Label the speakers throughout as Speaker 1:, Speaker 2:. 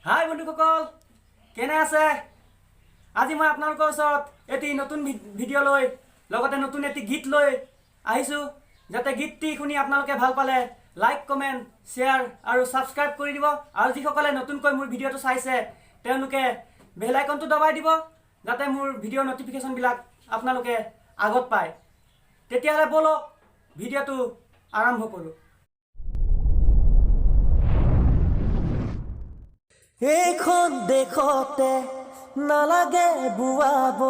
Speaker 1: হাই বন্ধুসকল, কেনে আছে? আজি মই আপোনালোকৰ ওচৰত এটি নতুন ভিডিঅ' লৈ লগতে নতুন এটি গীত লৈ আহিছোঁ। যাতে গীতটি শুনি আপোনালোকে ভাল পালে লাইক, কমেণ্ট, শ্বেয়াৰ আৰু ছাবস্ক্ৰাইব কৰি দিব। আৰু যিসকলে নতুনকৈ মোৰ ভিডিঅ'টো চাইছে তেওঁলোকে বেল আইকনটো দবাই দিব, যাতে মোৰ ভিডিঅ'ৰ নটিফিকেশ্যনবিলাক আপোনালোকে আগত পায়। তেতিয়াহ'লে বলক ভিডিঅ'টো আৰম্ভ কৰোঁ।
Speaker 2: এইখন দেশতে নালাগে বুৱাব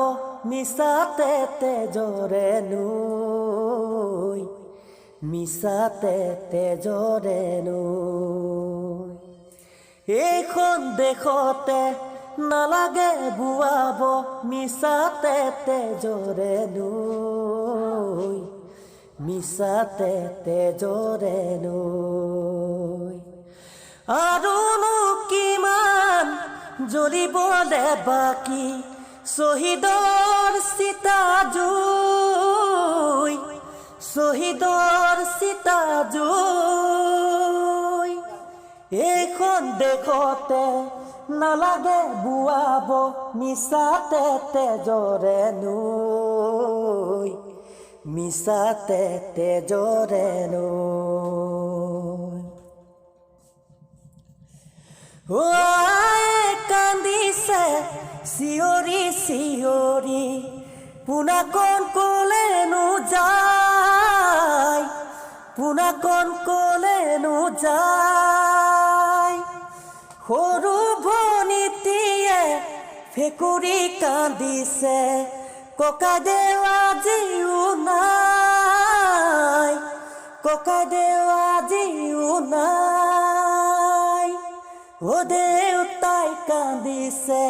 Speaker 2: মিছাতে তেজৰে নৈ, মিছাতে তেজৰে নৈ। এইখন দেশতে নালাগে বুৱাব মিছাতে তেজৰে নৈ, মিছাতে তেজৰে নৈ। আৰুনো কিমান জ্বলিবলে বাকী শ্বহীদৰ চিতা জুই, শ্বহীদৰ চিতা জুই। এইখন দেশতে নালাগে বুৱাব মিছাতে তেজৰে নৈ, মিছাতে তেজৰে নৈ। আই কান্দিছে চিঞৰি চিঞৰি পোনাকণ কলেনো যায়, পোনাকণ কলেনো যায়। সৰু ভনীটিয়ে ফেকুৰি কান্দিছে ককাইদেউ আজিও নাই, ককাইদেউ আজিও নাই। ও দেউতাই কান্দিছে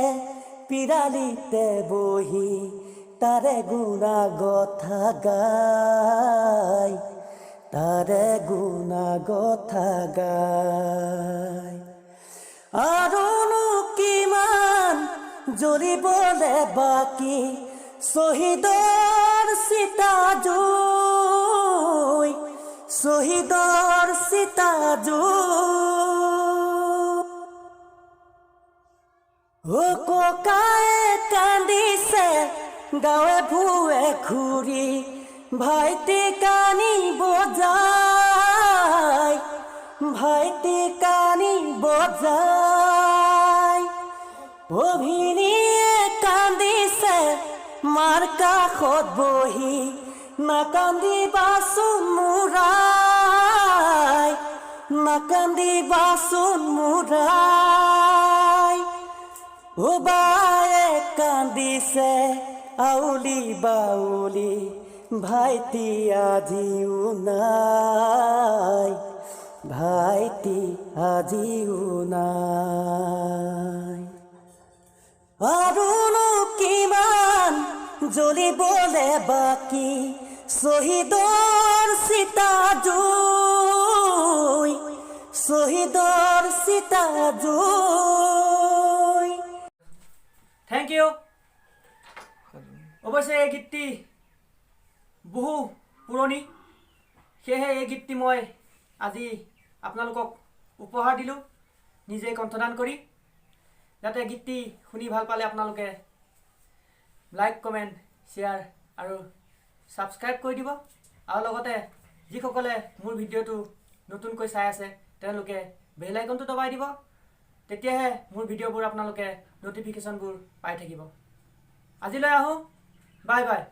Speaker 2: পিৰালিতে বহি তাৰে গুণা গথা গাই, তাৰে গুণা গথা গাই। আৰুনো কিমান জ্বলিবলে বাকী শ্বহীদৰ চিতা জুই, শ্বহীদৰ চিতা জুই। ও ককায়ে কান্দিছে গাঁৱে ভুৱে ঘূৰি ভাইটি কানিব যায়, ভাইটি কানিব যায়। ও ভিনীয়ে কান্দিছে মাৰ কাষত বহি নাকান্দিবাচোন মোৰাই, নাকান্দিবাচোন মোৰাই। ও বায়ে কান্দিছে আউলি বাউলি ভাইটি আজিও নাই, ভাইটি আজিও নাই। আৰুনো কিমান জ্বলিবলে বাকী শ্বহীদৰ চিতা জুই, শ্বহীদৰ চিতা জুই।
Speaker 1: Thank you. অৱশ্যে এই গীতটি বহু পুৰণি, সেয়েহে এই গীতটি মই আজি আপোনালোকক উপহাৰ দিলোঁ নিজে কণ্ঠদান কৰি। যাতে গীতটি শুনি ভাল পালে আপোনালোকে লাইক, কমেণ্ট, শ্বেয়াৰ আৰু ছাবস্ক্ৰাইব কৰি দিব। আৰু লগতে যিসকলে মোৰ ভিডিঅ'টো নতুনকৈ চাই আছে তেওঁলোকে বেল আইকনটো দবাই দিব, তেতিয়াহে মোৰ ভিডিঅ'বোৰ আপোনালোকে নটিফিকেশ্যনবোৰ পাই থাকিব। আজিলৈ আহোঁ, বাই বাই।